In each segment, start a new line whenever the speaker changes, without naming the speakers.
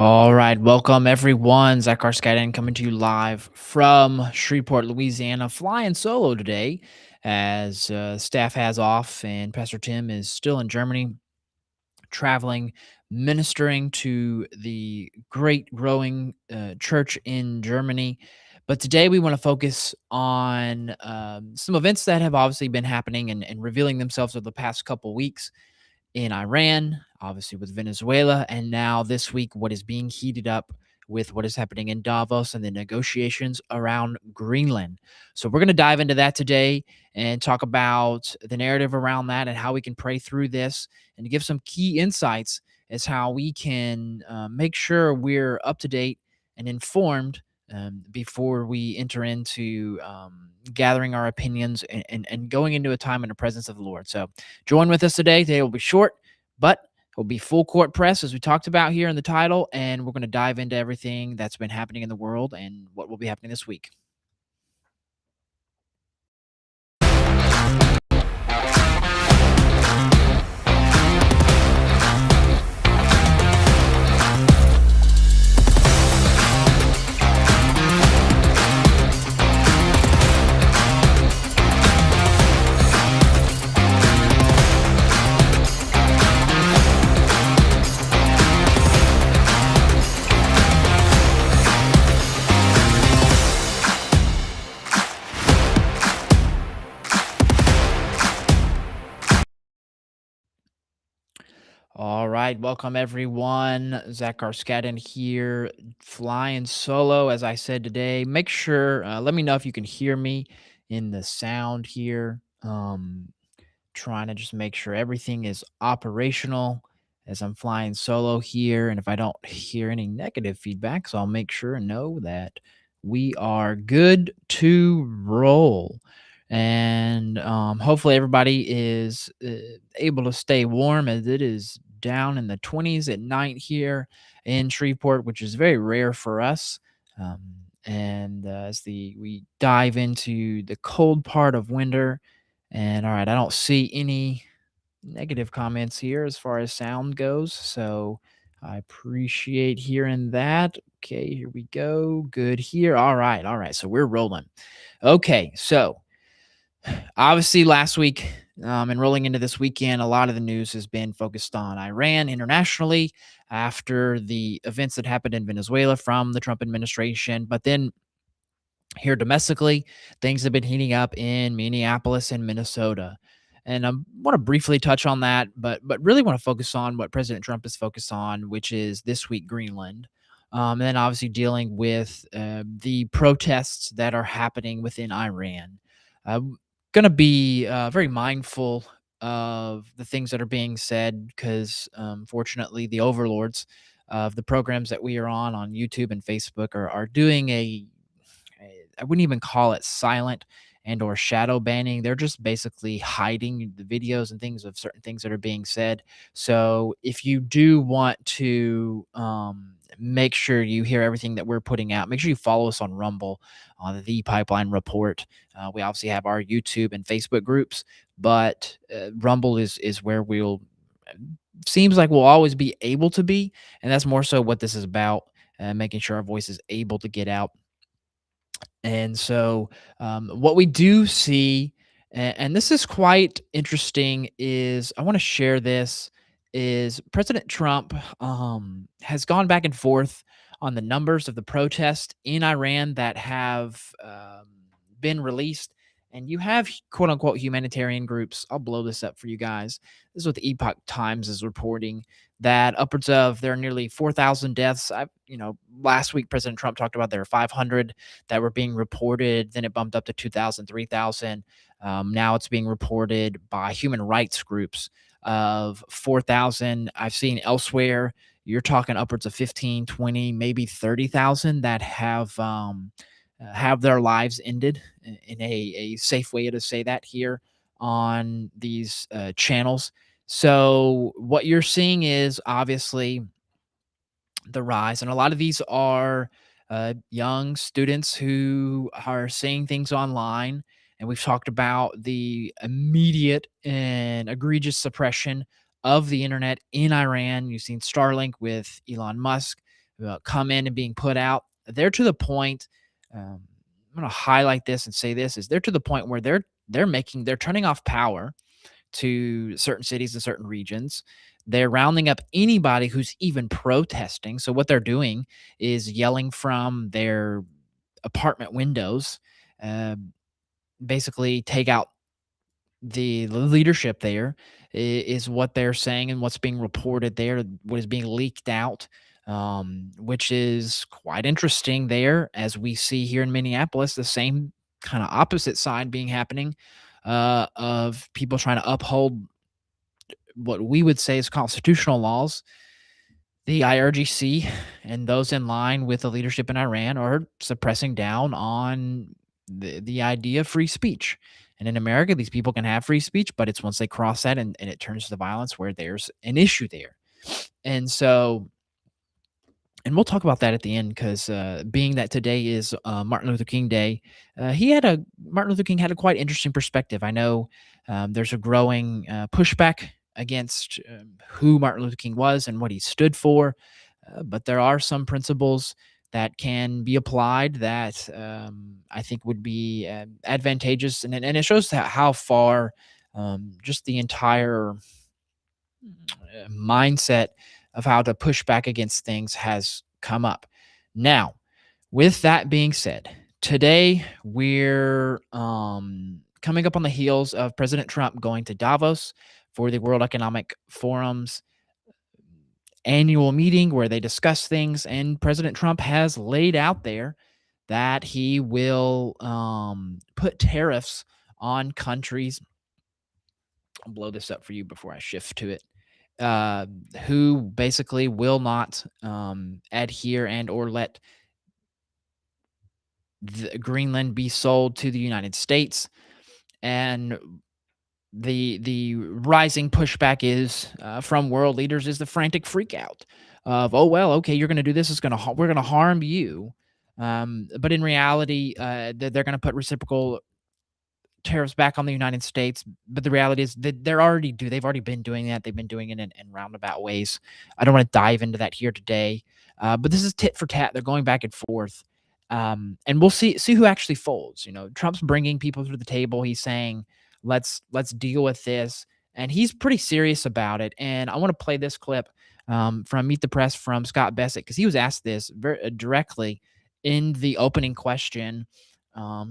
All right, welcome everyone. Zach Skyden coming to you live from Shreveport, Louisiana, flying solo today as staff has off and Pastor Tim is still in Germany, traveling, ministering to the great growing church in Germany. But today we want to focus on some events that have obviously been happening and revealing themselves over the past couple weeks in Iran, obviously with Venezuela, and now this week, what is being heated up with what is happening in Davos and the negotiations around Greenland. So, we're going to dive into that today and talk about the narrative around that and how we can pray through this and give some key insights as how we can make sure we're up to date and informed before we enter into gathering our opinions and going into a time in the presence of the Lord. So, join with us today. Today will be short, but it will be full court press, as we talked about here in the title. And we're going to dive into everything that's been happening in the world and what will be happening this week. All right, welcome everyone. Zach Scaden here, flying solo. As I said today, make sure let me know if you can hear me in the sound here. Trying to just make sure everything is operational as I'm flying solo here. And if I don't hear any negative feedback, so I'll make sure and know that we are good to roll. And hopefully everybody is able to stay warm as it is down in the 20s at night here in Shreveport, which is very rare for us. Um, and as we dive into the cold part of winter, and all right, I don't see any negative comments here as far as sound goes. So I appreciate hearing that. Okay, here we go. Good here. All right. All right. So we're rolling. Okay. So obviously last week and rolling into this weekend, a lot of the news has been focused on Iran internationally after the events that happened in Venezuela from the Trump administration. But then here domestically, things have been heating up in Minneapolis and Minnesota. And I want to briefly touch on that, but really want to focus on what President Trump is focused on, which is this week Greenland. And then obviously dealing with the protests that are happening within Iran. I'm going to be very mindful of the things that are being said because, fortunately, the overlords of the programs that we are on YouTube and Facebook are doing I wouldn't even call it silent and or shadow banning. They're just basically hiding the videos and things of certain things that are being said. So if you do want to make sure you hear everything that we're putting out, make sure you follow us on Rumble on the Pipeline Report. We obviously have our YouTube and Facebook groups, but Rumble is where we'll seems like we'll always be able to be, and that's more so what this is about. Making sure our voice is able to get out and so, what we do see, and this is quite interesting, is I want to share this. Is President Trump has gone back and forth on the numbers of the protests in Iran that have been released, and you have quote unquote humanitarian groups. I'll blow this up for you guys. This is what the Epoch Times is reporting that upwards of there are nearly 4,000 deaths. Last week President Trump talked about there are 500 that were being reported. Then it bumped up to 2,000, 3,000. Now it's being reported by human rights groups of 4,000. I've seen elsewhere, you're talking upwards of 15, 20, maybe 30,000 that have their lives ended in a safe way to say that here on these channels. So what you're seeing is obviously the rise, and a lot of these are young students who are seeing things online. And we've talked about the immediate and egregious suppression of the internet in Iran. You've seen Starlink with Elon Musk come in and being put out. They're to the point. I'm going to highlight this and say this is they're to the point where they're turning off power to certain cities and certain regions. They're rounding up anybody who's even protesting. So what they're doing is yelling from their apartment windows, uh, basically take out the leadership there is what they're saying and what's being reported there, what is being leaked out, which is quite interesting there, as we see here in Minneapolis, the same kind of opposite side being happening, of people trying to uphold what we would say is constitutional laws. The IRGC and those in line with the leadership in Iran are suppressing down on the idea of free speech. And in America, these people can have free speech, but it's once they cross that and it turns to violence where there's an issue there. And so, and we'll talk about that at the end because being that today is Martin Luther King Day, Martin Luther King had a quite interesting perspective. I know there's a growing pushback against who Martin Luther King was and what he stood for, but there are some principles that can be applied that I think would be advantageous, and it shows how far just the entire mindset of how to push back against things has come up. Now, with that being said, today we're coming up on the heels of President Trump going to Davos for the World Economic Forum's annual meeting where they discuss things, and President Trump has laid out there that he will put tariffs on countries. I'll blow this up for you before I shift to it. Who basically will not adhere and or let Greenland be sold to the United States. And the rising pushback is from world leaders is the frantic freakout of, oh well, okay, you're going to do this, we're going to harm you, but in reality, they're going to put reciprocal tariffs back on the United States. But the reality is that they've already been doing that. They've been doing it in roundabout ways. I don't want to dive into that here today, but this is tit for tat. They're going back and forth, and we'll see who actually folds. Trump's bringing people to the table. He's saying, let's deal with this, and he's pretty serious about it. And I want to play this clip from Meet the Press from Scott Bessent, because he was asked this very directly in the opening question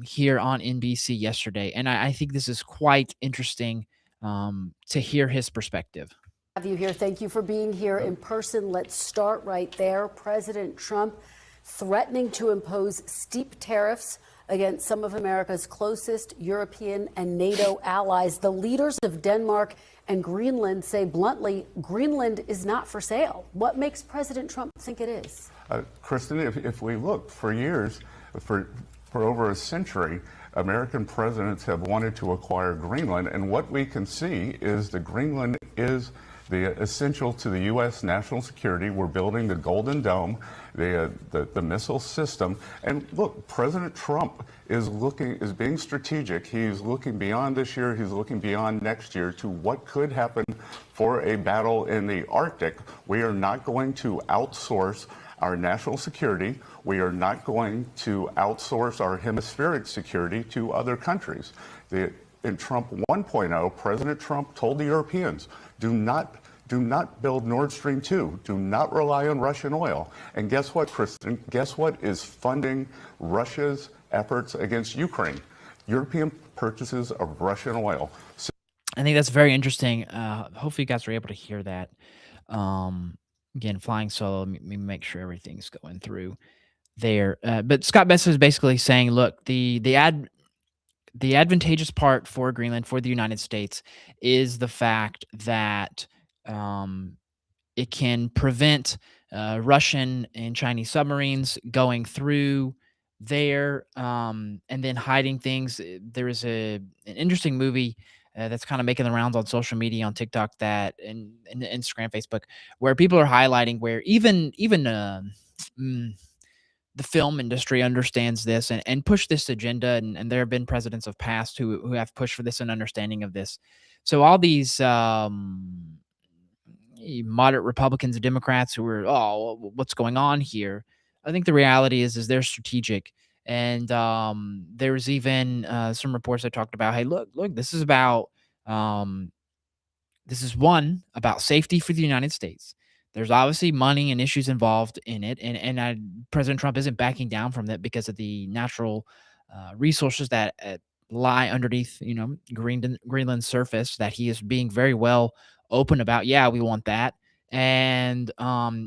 here on NBC yesterday. And I think this is quite interesting to hear his perspective.
Have you here. Thank you for being here in person. Let's start right there. President Trump threatening to impose steep tariffs against some of America's closest European and NATO allies. The leaders of Denmark and Greenland say bluntly, Greenland is not for sale. What makes President Trump think it is?
Kristen, if we look for years, for over a century, American presidents have wanted to acquire Greenland, and what we can see is that Greenland is essential to the U.S. national security. We're building the Golden Dome, the missile system, and look, President Trump is being strategic. He's looking beyond this year. He's looking beyond next year to what could happen for a battle in the Arctic. We are not going to outsource our national security. We are not going to outsource our hemispheric security to other countries. In Trump 1.0, President Trump told the Europeans, do not build Nord Stream 2. Do not rely on Russian oil. And guess what, Kristen? Guess what is funding Russia's efforts against Ukraine? European purchases of Russian oil.
I think that's very interesting. Hopefully you guys were able to hear that. Again, flying solo, let me make sure everything's going through there. But Scott Bessent is basically saying, look, the advantageous part for Greenland, for the United States, is the fact that it can prevent Russian and Chinese submarines going through there and then hiding things. There is an interesting movie that's kind of making the rounds on social media, on TikTok, that and Instagram, Facebook, where people are highlighting where even the film industry understands this and push this agenda, and there have been presidents of past who have pushed for this and understanding of this. So all these moderate Republicans and Democrats who are, oh, what's going on here? I think the reality is they're strategic. And there was even some reports that talked about, hey, look, um, this is one about safety for the United States. There's obviously money and issues involved in it, and President Trump isn't backing down from that because of the natural resources that lie underneath, Greenland's surface. That he is being very well open about. Yeah, we want that. And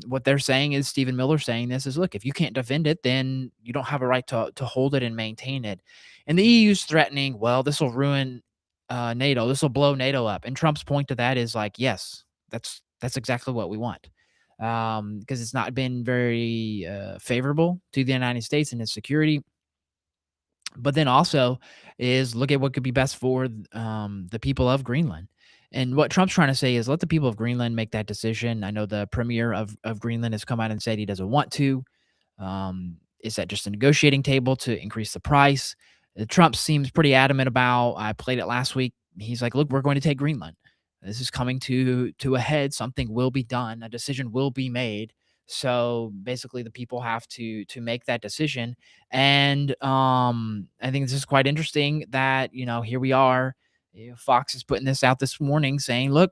what they're saying is, Stephen Miller saying this is, look, if you can't defend it, then you don't have a right to hold it and maintain it. And the EU's threatening, well, this will ruin NATO. This will blow NATO up. And Trump's point to that is like, yes, that's exactly what we want, because it's not been very favorable to the United States and its security. But then also is look at what could be best for the people of Greenland. And what Trump's trying to say is let the people of Greenland make that decision. I know the premier of Greenland has come out and said he doesn't want to. Is that just a negotiating table to increase the price? Trump seems pretty adamant about. I played it last week. He's like, look, we're going to take Greenland. This is coming to a head. Something will be done. A decision will be made. So basically, the people have to make that decision. And I think this is quite interesting that here we are. Fox is putting this out this morning, saying, look,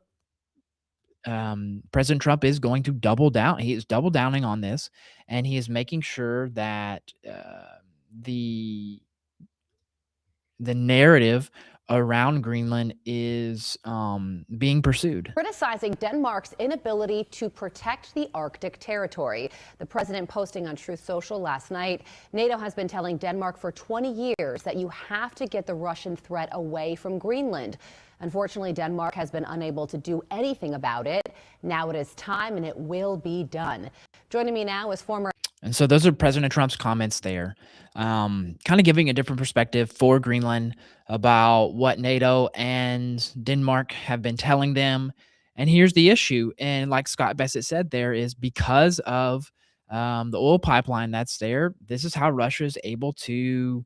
President Trump is going to double down. He is double downing on this, and he is making sure that the narrative around Greenland is being pursued.
Criticizing Denmark's inability to protect the Arctic territory. The president posting on Truth Social last night, NATO has been telling Denmark for 20 years that you have to get the Russian threat away from Greenland. Unfortunately, Denmark has been unable to do anything about it. Now it is time, and it will be done. Joining me now is former...
And so those are President Trump's comments there, kind of giving a different perspective for Greenland about what NATO and Denmark have been telling them. And here's the issue. And like Scott Bassett said, there is because of the oil pipeline that's there, this is how Russia is able to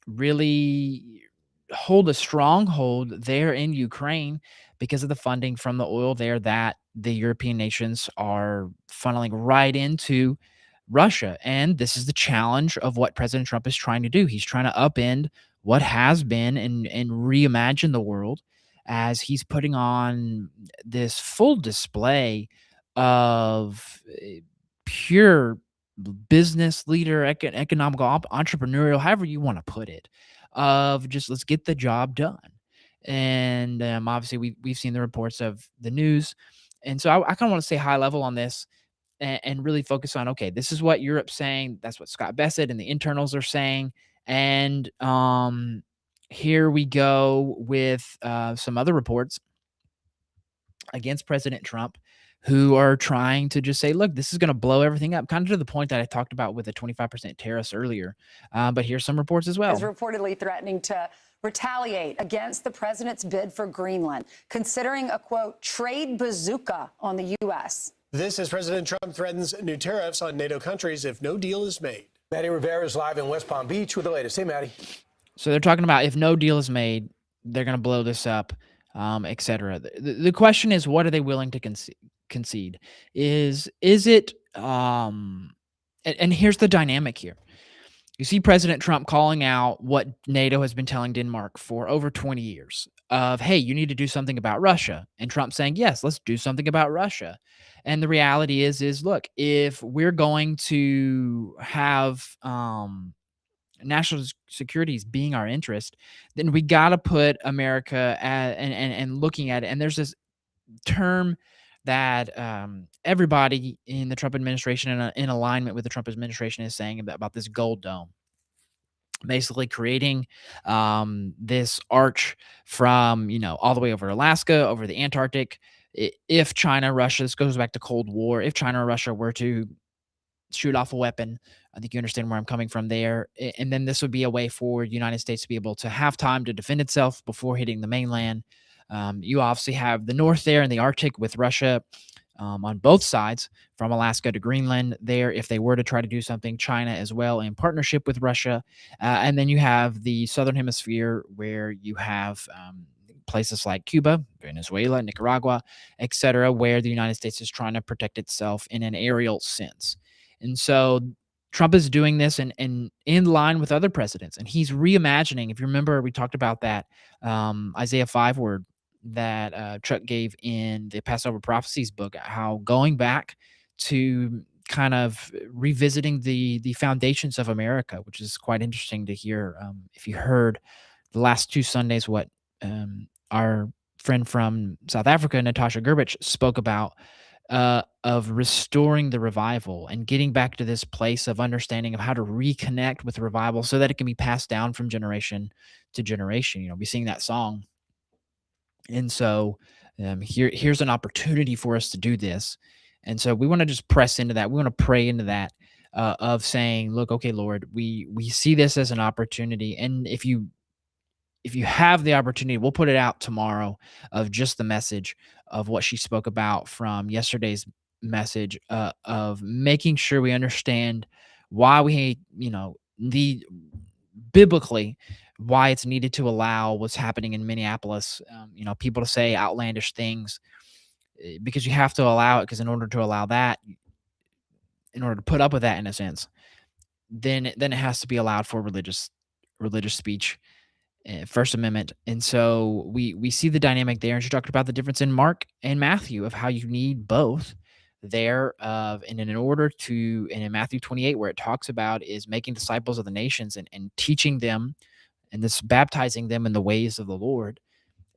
really hold a stronghold there in Ukraine because of the funding from the oil there that the European nations are funneling right into Russia. And this is the challenge of what President Trump is trying to do. He's trying to upend what has been and reimagine the world as he's putting on this full display of pure business leader, economical entrepreneurial, however you want to put it, of just let's get the job done. And obviously we've seen the reports of the news. And so I kind of want to stay high level on this and really focus on, okay, this is what Europe's saying. That's what Scott Bassett and the internals are saying. And here we go with some other reports against President Trump who are trying to just say, look, this is going to blow everything up, kind of to the point that I talked about with the 25% tariffs earlier. But here's some reports as well.
Is reportedly threatening to retaliate against the president's bid for Greenland, considering a, quote, trade bazooka on the U.S.
This as President Trump threatens new tariffs on NATO countries if no deal is made.
Maddie Rivera is live in West Palm Beach with the latest. Hey, Maddie.
So they're talking about if no deal is made, they're going to blow this up, et cetera. The question is, what are they willing to concede? Is it and here's the dynamic here. You see President Trump calling out what NATO has been telling Denmark for over 20 years of, hey, you need to do something about Russia. And Trump saying, yes, let's do something about Russia. And the reality is look, if we're going to have national security being our interest, then we got to put America and looking at it. And there's this term that everybody in the Trump administration and in alignment with the Trump administration is saying about this gold dome, basically creating this arch from, all the way over Alaska, over the Antarctic. If China, Russia, this goes back to Cold War, if China or Russia were to shoot off a weapon, I think you understand where I'm coming from there. And then this would be a way for the United States to be able to have time to defend itself before hitting the mainland. You obviously have the North there in the Arctic with Russia on both sides, from Alaska to Greenland there, if they were to try to do something, China as well in partnership with Russia. And then you have the Southern Hemisphere where you have places like Cuba, Venezuela, Nicaragua, etc., where the United States is trying to protect itself in an aerial sense. And so Trump is doing this in line with other presidents, and he's reimagining. If you remember, we talked about that Isaiah 5 word that Chuck gave in the Passover Prophecies book, how going back to kind of revisiting the foundations of America, which is quite interesting to hear. If you heard the last 2 Sundays, what our friend from South Africa, Natasha Gerbich, spoke about of restoring the revival and getting back to this place of understanding of how to reconnect with the revival so that it can be passed down from generation to generation. You know, we sing that song. And so here's an opportunity for us to do this. And so we want to just press into that. We want to pray into that of saying, look, okay, Lord, we see this as an opportunity. And if you have the opportunity, we'll put it out tomorrow of just the message of what she spoke about from yesterday's message of making sure we understand why we, the biblically why it's needed to allow what's happening in Minneapolis, people to say outlandish things because you have to allow it because in order to allow that, in order to put up with that in a sense, then it has to be allowed for religious speech. First Amendment. And so we see the dynamic there. And she talked about the difference in Mark and Matthew of how you need both there and in order to, and in Matthew 28, where it talks about is making disciples of the nations and teaching them and this baptizing them in the ways of the Lord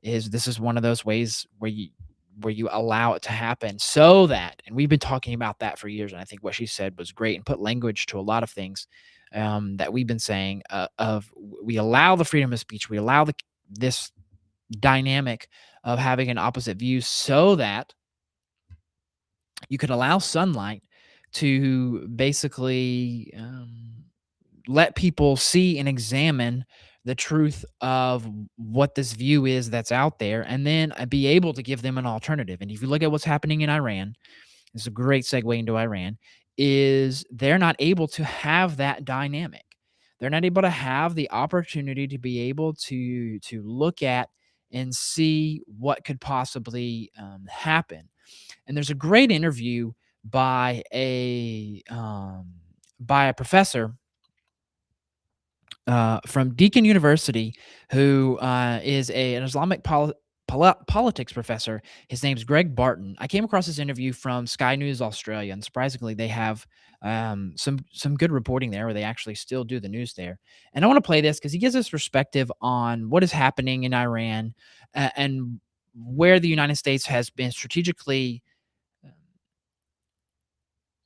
this is one of those ways where you allow it to happen so that, and we've been talking about that for years. And I think what she said was great and put language to a lot of things that we've been saying of we allow the freedom of speech, we allow this dynamic of having an opposite view so that you can allow sunlight to basically let people see and examine the truth of what this view is that's out there, and then be able to give them an alternative. And if you look at what's happening in Iran, it's a great segue into Iran, is they're not able to have that dynamic. They're not able to have the opportunity to be able to look at and see what could possibly happen. And there's a great interview by a professor from Deakin University, who is an Islamic politics professor. His name's Greg Barton. I came across this interview from Sky News Australia, and surprisingly, they have some good reporting there, where they actually still do the news there. And I want to play this because he gives us perspective on what is happening in Iran and where the United States has been strategically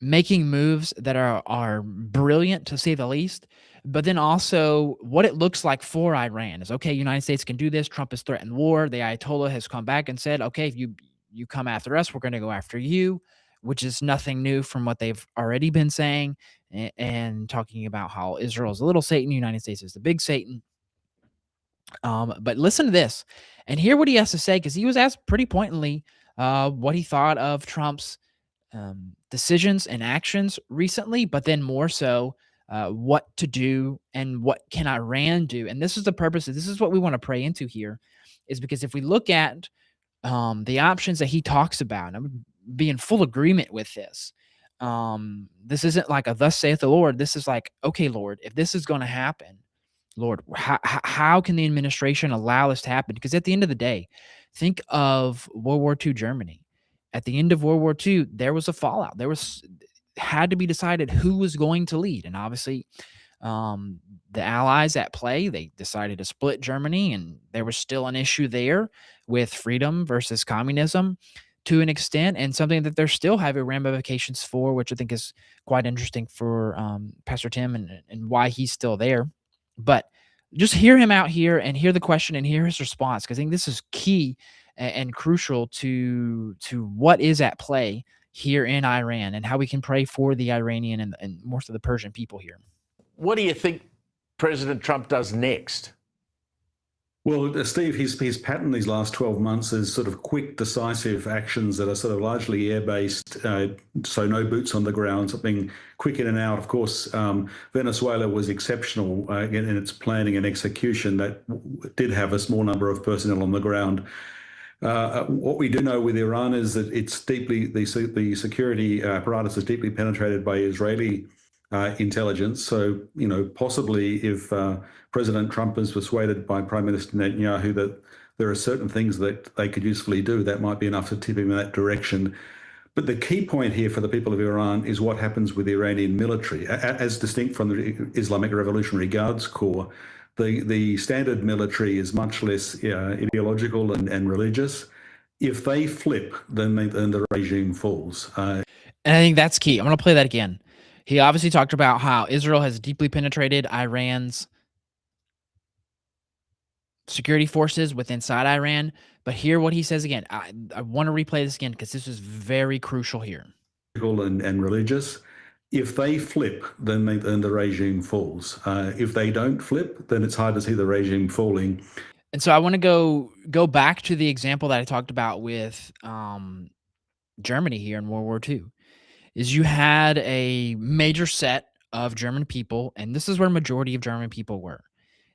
making moves that are brilliant, to say the least, but then also what it looks like for Iran is, okay, United States can do this. Trump has threatened war. The Ayatollah has come back and said, okay, if you come after us, we're going to go after you, which is nothing new from what they've already been saying and talking about how Israel is a little Satan, the United States is the big Satan. But listen to this and hear what he has to say, because he was asked pretty pointedly what he thought of Trump's decisions and actions recently, but then more so what to do and what can Iran do. And this is the purpose. This is what we want to pray into here, is because if we look at the options that he talks about, and I would be in full agreement with this. This isn't like a thus saith the Lord. This is like, okay, Lord, if this is going to happen, Lord, how can the administration allow this to happen? Because at the end of the day, think of World War II Germany. At the end of World War II, there was a fallout. Had to be decided who was going to lead. And obviously, the Allies at play, they decided to split Germany, and there was still an issue there with freedom versus communism to an extent, and something that they're still having ramifications for, which I think is quite interesting for Pastor Tim and why he's still there. But just hear him out here and hear the question and hear his response, because I think this is key and crucial to what is at play here in Iran and how we can pray for the Iranian and more so the Persian people here.
What do you think President Trump does next? Well, Steve, his pattern these last 12 months is sort of quick, decisive actions that are sort of largely air-based, so no boots on the ground, something quick in and out. Of course, Venezuela was exceptional in its planning and execution. That did have a small number of personnel on the ground. What we do know with Iran is that it's deeply, the security apparatus is deeply penetrated by Israeli intelligence. So, possibly if President Trump is persuaded by Prime Minister Netanyahu that there are certain things that they could usefully do, that might be enough to tip him in that direction. But the key point here for the people of Iran is what happens with the Iranian military, as distinct from the Islamic Revolutionary Guards Corps. The standard military is much less ideological and religious. If they flip, then the regime falls.
And I think that's key. I'm going to play that again. He obviously talked about how Israel has deeply penetrated Iran's security forces with inside Iran. But hear what he says again. I want to replay this again because this is very crucial here.
And religious. If they flip, then the regime falls. If they don't flip, then it's hard to see the regime falling.
And so I want to go back to the example that I talked about with Germany here in World War II. Is you had a major set of German people, and this is where majority of German people were,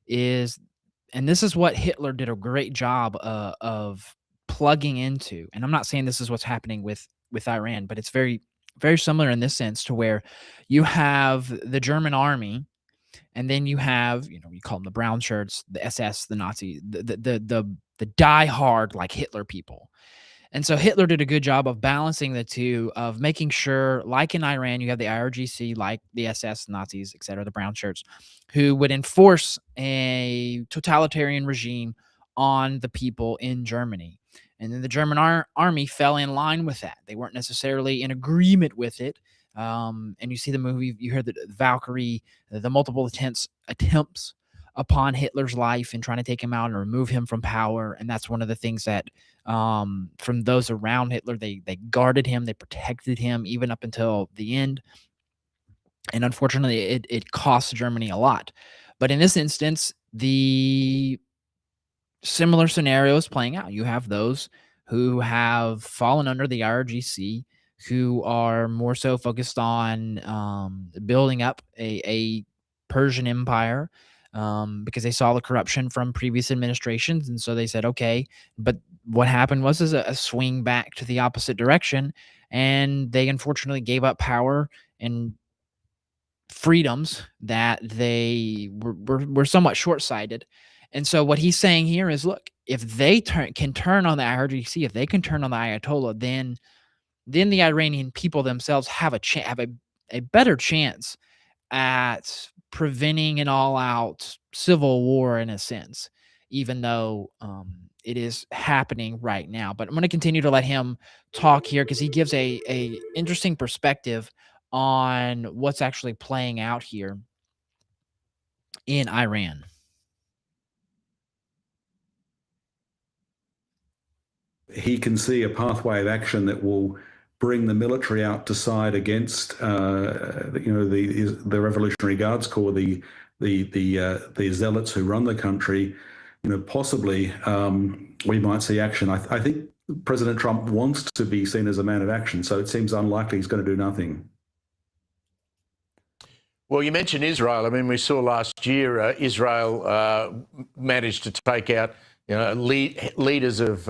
and this is what Hitler did a great job of plugging into. And I'm not saying this is what's happening with Iran, but it's very, very similar in this sense to where you have the German army, and then you have, you call them the brown shirts, the SS, the Nazi, the diehard like Hitler people. And so Hitler did a good job of balancing the two, of making sure, like in Iran, you have the IRGC, like the SS, Nazis, etc., the brown shirts, who would enforce a totalitarian regime on the people in Germany. And then the German army fell in line with that. They weren't necessarily in agreement with it. And you see the movie, you hear the Valkyrie, the multiple attempts upon Hitler's life and trying to take him out and remove him from power. And that's one of the things that from those around Hitler, they guarded him, they protected him even up until the end. And unfortunately, it cost Germany a lot. But in this instance, the similar scenario is playing out. You have those who have fallen under the IRGC, who are more so focused on building up a Persian empire, because they saw the corruption from previous administrations. And so they said, okay, but what happened was a swing back to the opposite direction. And they unfortunately gave up power and freedoms that they were somewhat short-sighted. And so what he's saying here is, look, if they can turn on the IRGC, if they can turn on the Ayatollah, then the Iranian people themselves have a better chance at preventing an all-out civil war in a sense, even though it is happening right now. But I'm going to continue to let him talk here because he gives a interesting perspective on what's actually playing out here in Iran.
He can see a pathway of action that will bring the military out to side against, the Revolutionary Guards Corps, the zealots who run the country. Possibly we might see action. I think President Trump wants to be seen as a man of action, so it seems unlikely he's going to do nothing.
Well, you mentioned Israel. I mean, we saw last year Israel managed to take out leaders of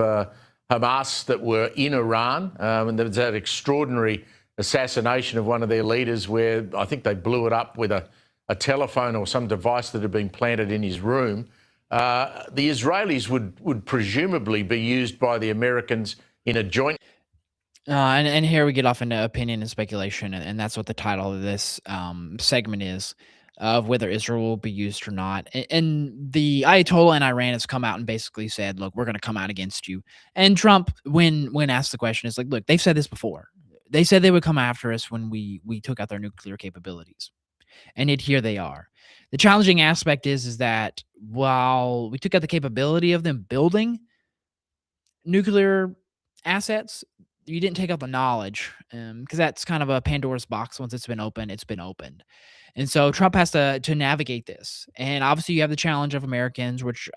Hamas that were in Iran, and there was that extraordinary assassination of one of their leaders where I think they blew it up with a telephone or some device that had been planted in his room. The Israelis would presumably be used by the Americans in a joint.
And here we get off into opinion and speculation, and that's what the title of this segment is, of whether Israel will be used or not. And the Ayatollah in Iran has come out and basically said, look, we're going to come out against you. And Trump, when asked the question, is like, look, they've said this before. They said they would come after us when we took out their nuclear capabilities. And yet here they are. The challenging aspect is that while we took out the capability of them building nuclear assets, you didn't take out the knowledge, because that's kind of a Pandora's box. Once it's been opened, it's been opened. And so Trump has to navigate this. And obviously you have the challenge of Americans, which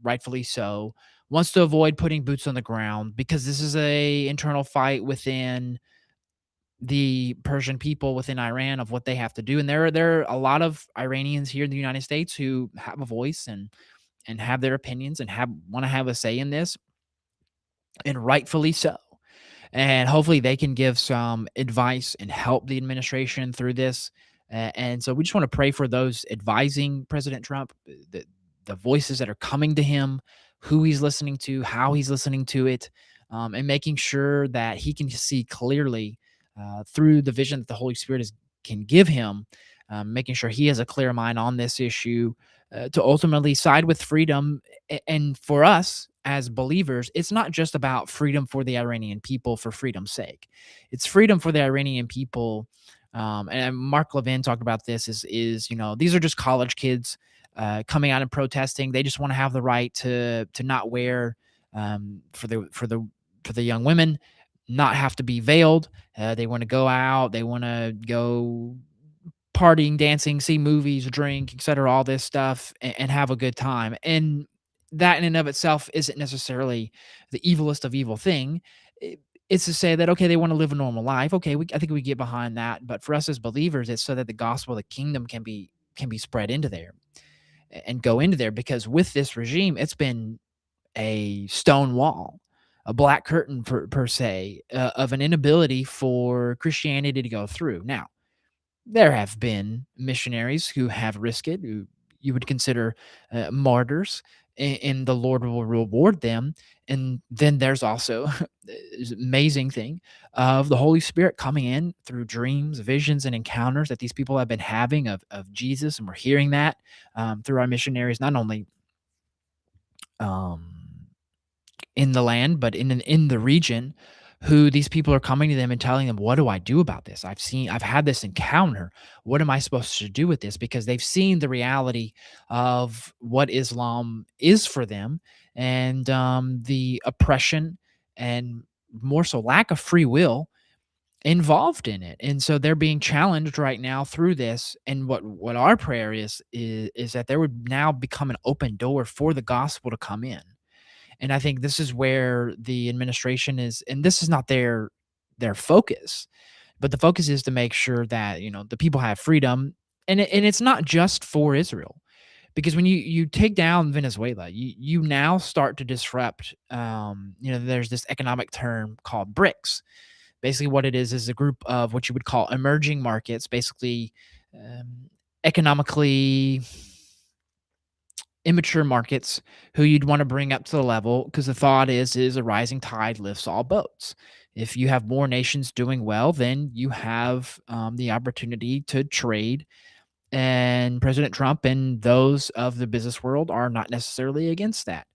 rightfully so, wants to avoid putting boots on the ground because this is a internal fight within the Persian people within Iran of what they have to do. And there are a lot of Iranians here in the United States who have a voice and have their opinions and want to have a say in this, and rightfully so. And hopefully they can give some advice and help the administration through this. And so we just want to pray for those advising President Trump, the voices that are coming to him, who he's listening to, how he's listening to it, and making sure that he can see clearly through the vision that the Holy Spirit can give him, making sure he has a clear mind on this issue to ultimately side with freedom. And for us as believers, it's not just about freedom for the Iranian people for freedom's sake. It's freedom for the Iranian people. And Mark Levin talked about this is, these are just college kids coming out and protesting. They just want to have the right to not wear for the young women, not have to be veiled. They want to go out. They want to go partying, dancing, see movies, drink, etc., all this stuff, and have a good time. And that in and of itself isn't necessarily the evilest of evil thing. It's to say that, okay, they want to live a normal life. Okay, I think we get behind that. But for us as believers, it's so that the gospel of the kingdom can be spread into there and go into there. Because with this regime, it's been a stone wall, a black curtain per se, of an inability for Christianity to go through. Now, there have been missionaries who have risked it, who you would consider martyrs, and the Lord will reward them. And then there's also this amazing thing of the Holy Spirit coming in through dreams, visions, and encounters that these people have been having of Jesus. And we're hearing that through our missionaries, not only in the land, but in the region, who these people are coming to them and telling them, what do I do about this? I've had this encounter. What am I supposed to do with this? Because they've seen the reality of what Islam is for them, and the oppression and more so lack of free will involved in it. And so they're being challenged right now through this. And what our prayer is that there would now become an open door for the gospel to come in. And I think this is where the administration is, and this is not their focus, but the focus is to make sure that, the people have freedom. And it's not just for Israel, because when you take down Venezuela, you now start to disrupt, there's this economic term called BRICS. Basically what it is a group of what you would call emerging markets, basically economically immature markets, who you'd want to bring up to the level, because the thought is a rising tide lifts all boats. If you have more nations doing well, then you have the opportunity to trade. And President Trump and those of the business world are not necessarily against that.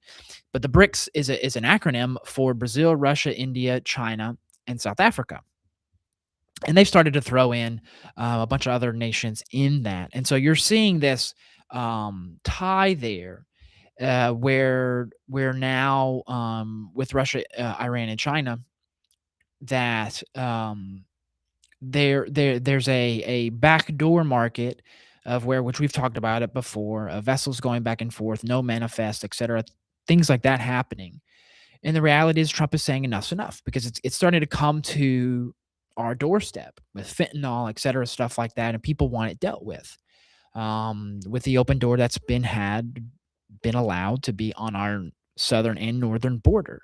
But the BRICS is an acronym for Brazil, Russia, India, China, and South Africa. And they've started to throw in a bunch of other nations in that. And so you're seeing this tie there, where now with Russia, Iran, and China, that there's a backdoor market of which we've talked about it before, vessels going back and forth, no manifest, etc., things like that happening. And the reality is Trump is saying enough's enough, because it's starting to come to our doorstep with fentanyl, etc., stuff like that, and people want it dealt with the open door that's been allowed to be on our southern and northern border.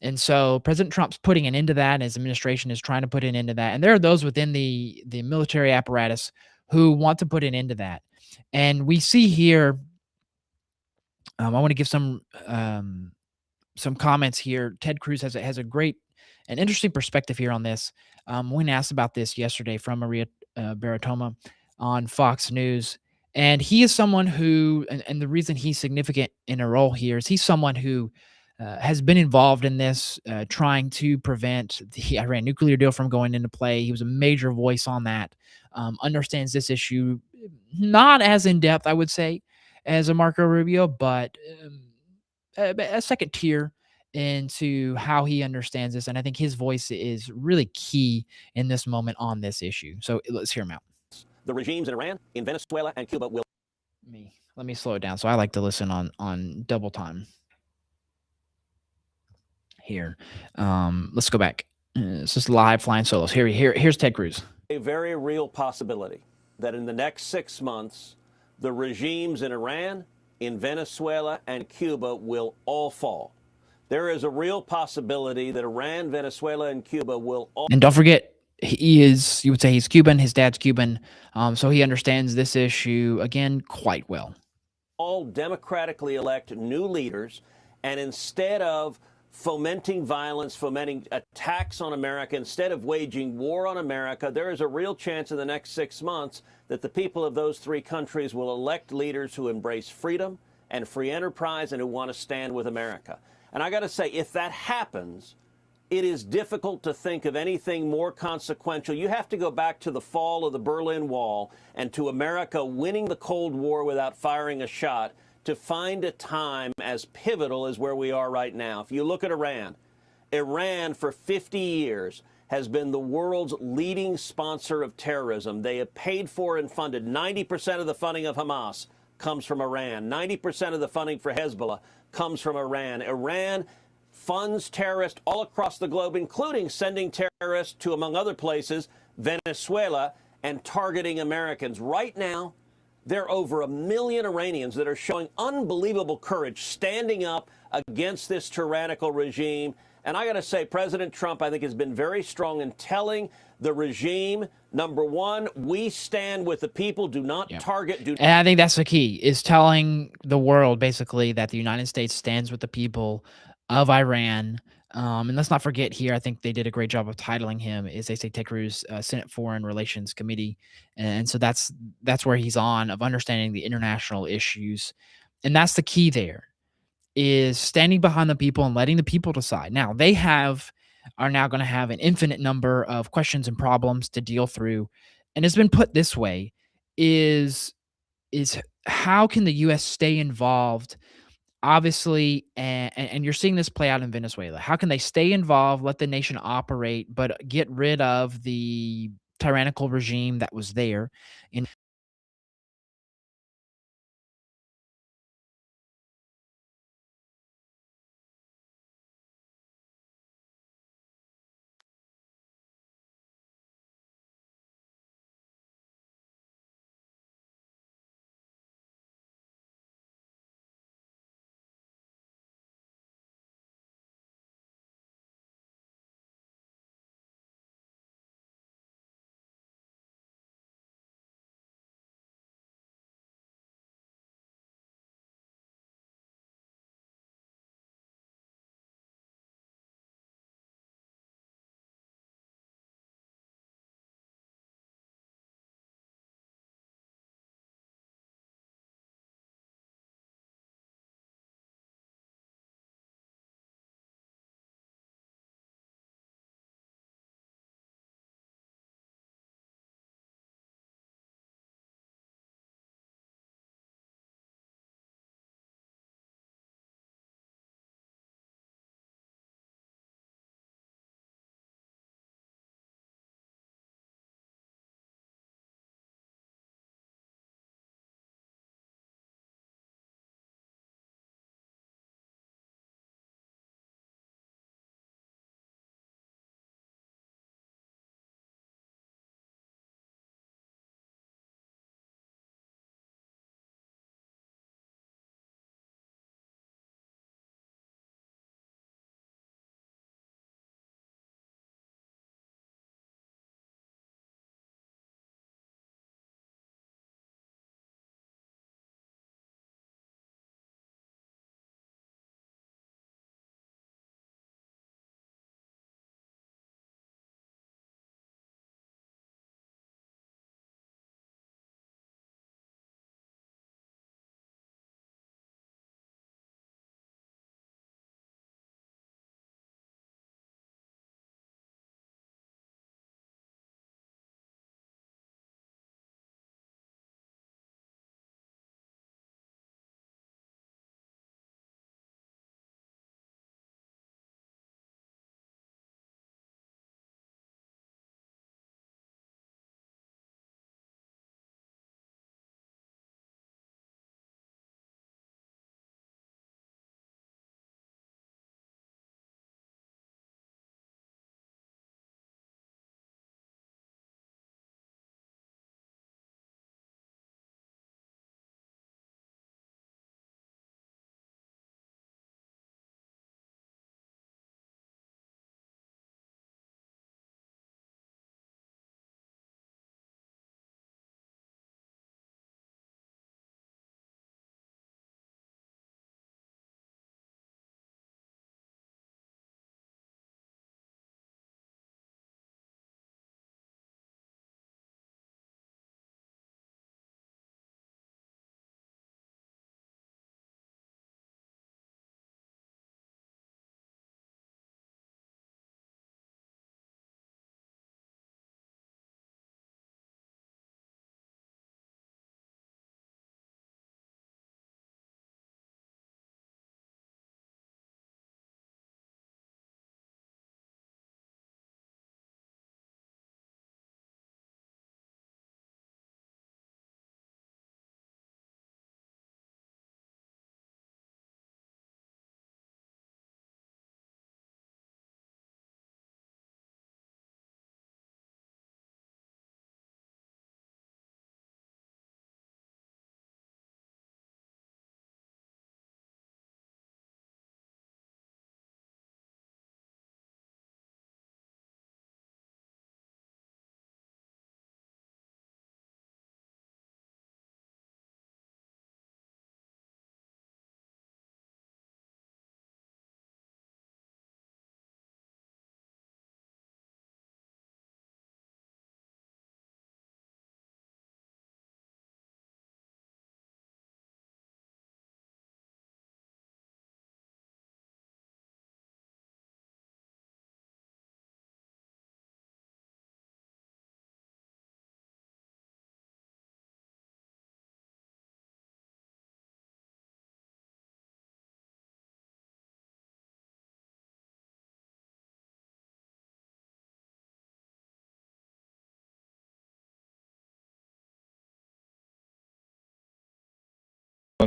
And so President Trump's putting an end to that, and his administration is trying to put an end to that. And there are those within the military apparatus who want to put an end to that. And we see here, I want to give some comments here. Ted Cruz has a great and interesting perspective here on this. When asked about this yesterday from Maria Baratoma on Fox News, and he is someone who, and the reason he's significant in a role here is he's someone who has been involved in this, trying to prevent the Iran nuclear deal from going into play. He was a major voice on that, understands this issue, not as in depth, I would say, as a Marco Rubio, but a second tier into how he understands this. And I think his voice is really key in this moment on this issue. So let's hear him out.
The regimes in Iran, in Venezuela, and Cuba will...
Let me slow it down. So I like to listen on double time. here. Let's go back. It's just live flying solos. Here's Ted Cruz.
A very real possibility that in the next 6 months, the regimes in Iran, in Venezuela, and Cuba will all fall. There is a real possibility that Iran, Venezuela, and Cuba will all.
And don't forget, you would say he's Cuban, his dad's Cuban, so he understands this issue, again, quite well.
All democratically elect new leaders, and instead of fomenting violence, fomenting attacks on America, instead of waging war on America, there is a real chance in the next 6 months that the people of those three countries will elect leaders who embrace freedom and free enterprise and who want to stand with America. And I got to say, if that happens, it is difficult to think of anything more consequential. You have to go back to the fall of the Berlin Wall and to America winning the Cold War without firing a shot to find a time as pivotal as where we are right now. If you look at Iran, Iran for 50 years has been the world's leading sponsor of terrorism. They have paid for and funded 90% of the funding of Hamas comes from Iran. 90% of the funding for Hezbollah comes from Iran. Iran funds terrorists all across the globe, including sending terrorists to, among other places, Venezuela, and targeting Americans. Right now, there are over 1 million Iranians that are showing unbelievable courage, standing up against this tyrannical regime. And I got to say, President Trump, I think, has been very strong in telling the regime, number one, we stand with the people, do not target.
And I think that's the key, is telling the world, basically, that the United States stands with the people of Iran. And let's not forget here, I think they did a great job of titling him, is they say Ted Cruz, Senate Foreign Relations Committee. And so that's where he's on, of understanding the international issues. And that's the key there, is standing behind the people and letting the people decide. Now, are now going to have an infinite number of questions and problems to deal through. And it's been put this way, is how can the U.S. stay involved? Obviously, and you're seeing this play out in Venezuela. How can they stay involved, let the nation operate, but get rid of the tyrannical regime that was there? In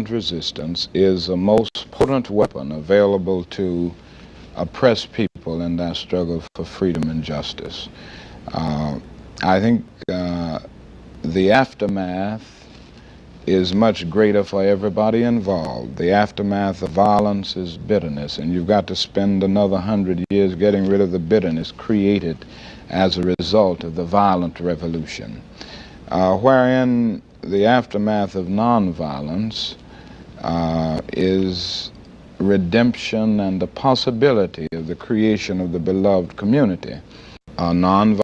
resistance is the most potent weapon available to oppressed people in their struggle for freedom and justice. I think the aftermath is much greater for everybody involved. The aftermath of violence is bitterness, and you've got to spend another 100 years getting rid of the bitterness created as a result of the violent revolution. Wherein the aftermath of nonviolence is redemption and the possibility of the creation of the beloved community. Nonviolence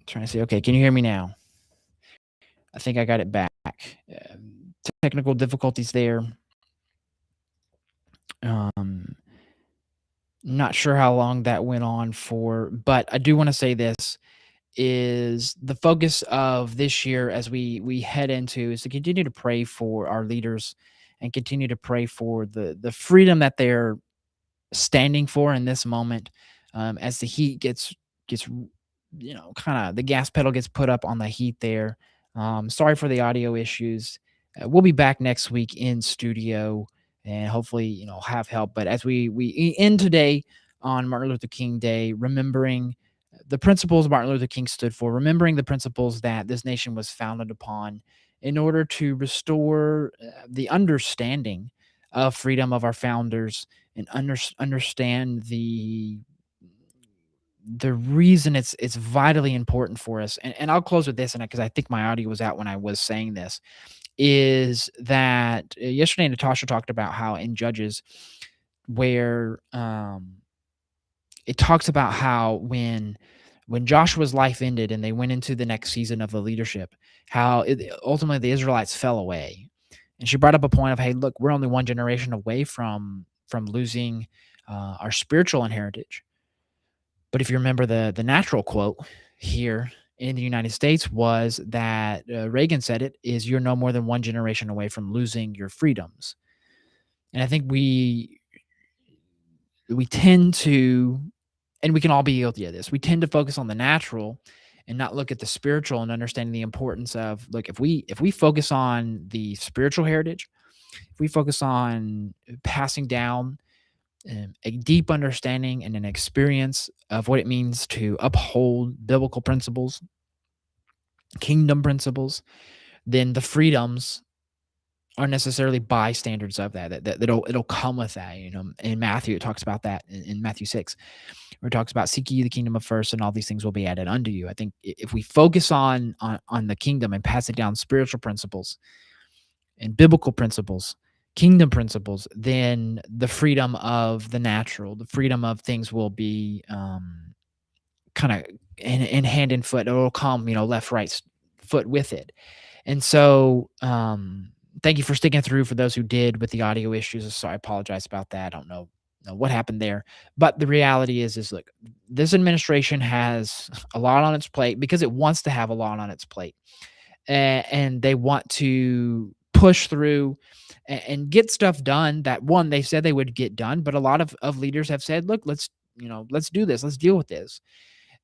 Trying to see. Okay, can you hear me now? I think I got it back. Technical difficulties there. Not sure how long that went on for, but I do want to say this is the focus of this year as we head into is to continue to pray for our leaders and continue to pray for the freedom that they're standing for in this moment, as the heat gets kind of the gas pedal gets put up on the heat there. Sorry for the audio issues. We'll be back next week in studio and hopefully have help. But as we end today on Martin Luther King Day, remembering the principles Martin Luther King stood for, remembering the principles that this nation was founded upon in order to restore the understanding of freedom of our founders and understand the reason it's vitally important for us. And I'll close with this, and because I think my audio was out when I was saying this, is that yesterday Natasha talked about how in Judges, where it talks about how when Joshua's life ended and they went into the next season of the leadership, how ultimately the Israelites fell away. And she brought up a point of, hey, look, we're only one generation away from losing our spiritual heritage. But if you remember the natural quote here in the United States was that Reagan said it is, you're no more than one generation away from losing your freedoms. And I think we tend to, and we can all be guilty of this, we tend to focus on the natural and not look at the spiritual and understanding the importance of, look, if we focus on the spiritual heritage, if we focus on passing down a deep understanding and an experience of what it means to uphold biblical principles, kingdom principles, then the freedoms are necessarily bystanders of that. It'll come with that. In Matthew, it talks about that in Matthew 6, where it talks about seek ye the kingdom of first, and all these things will be added unto you. I think if we focus on the kingdom and pass it down spiritual principles and biblical principles, kingdom principles, then the freedom of the natural, the freedom of things will be kind of in hand and foot. It'll come, left, right foot with it. And so thank you for sticking through for those who did with the audio issues. So I apologize about that. I don't know what happened there. But the reality is look, this administration has a lot on its plate because it wants to have a lot on its plate. And they want to push through and get stuff done that, one, they said they would get done, but a lot of leaders have said, look, let's do this, let's deal with this.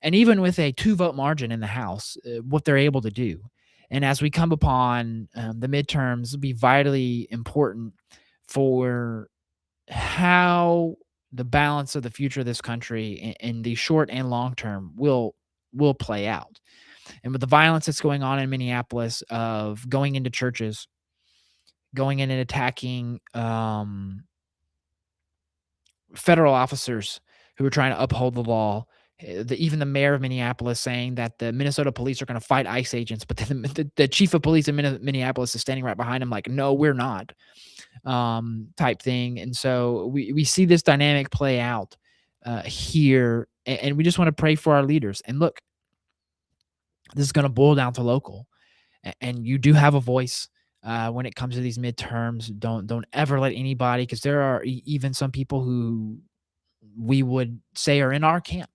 And even with a 2-vote margin in the House, what they're able to do. And as we come upon the midterms, it'll be vitally important for how the balance of the future of this country in the short and long term will play out. And with the violence that's going on in Minneapolis of going into churches, going in and attacking federal officers who are trying to uphold the law, even the mayor of Minneapolis saying that the Minnesota police are going to fight ICE agents, but then the chief of police in Minneapolis is standing right behind him like, no, we're not, type thing. And so we see this dynamic play out here, and we just want to pray for our leaders. And look, this is going to boil down to local, and you do have a voice when it comes to these midterms. Don't ever let anybody, because there are even some people who we would say are in our camp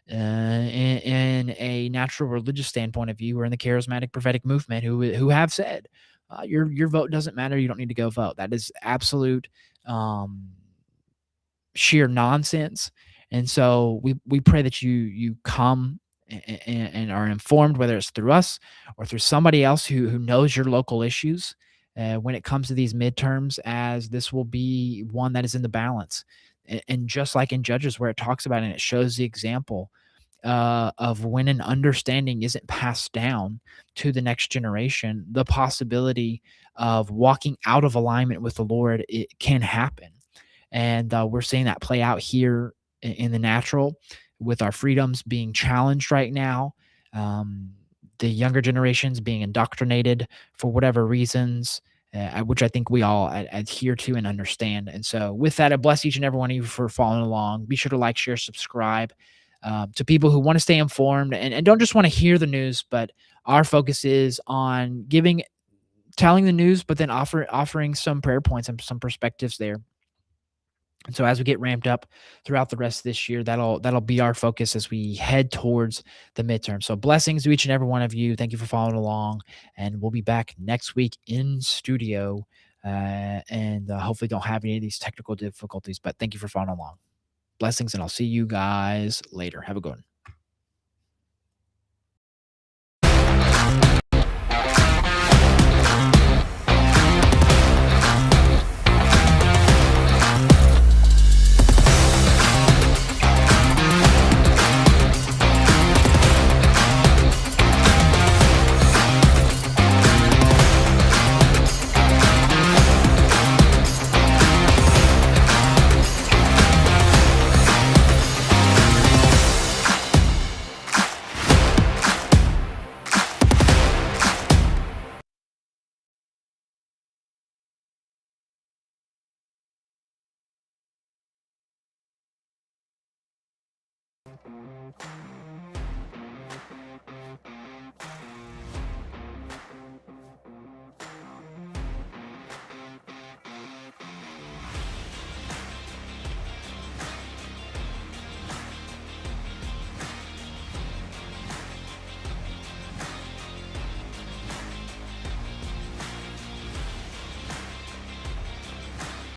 in a natural religious standpoint of view, or in the charismatic prophetic movement, who have said your vote doesn't matter, you don't need to go vote. That is absolute sheer nonsense. And so we pray that you come and are informed, whether it's through us or through somebody else who knows your local issues when it comes to these midterms, as this will be one that is in the balance. And just like in Judges, where it talks about, and it shows the example of when an understanding isn't passed down to the next generation, the possibility of walking out of alignment with the Lord, it can happen. And we're seeing that play out here in the natural, with our freedoms being challenged right now, the younger generations being indoctrinated for whatever reasons, which I think we all adhere to and understand. And so with that, I bless each and every one of you for following along. Be sure to like, share, subscribe. to people who want to stay informed and don't just want to hear the news, but our focus is on telling the news, but then offering some prayer points and some perspectives there. And so as we get ramped up throughout the rest of this year, that'll be our focus as we head towards the midterm. So blessings to each and every one of you. Thank you for following along, and we'll be back next week in studio, and hopefully don't have any of these technical difficulties. But thank you for following along. Blessings, and I'll see you guys later. Have a good one.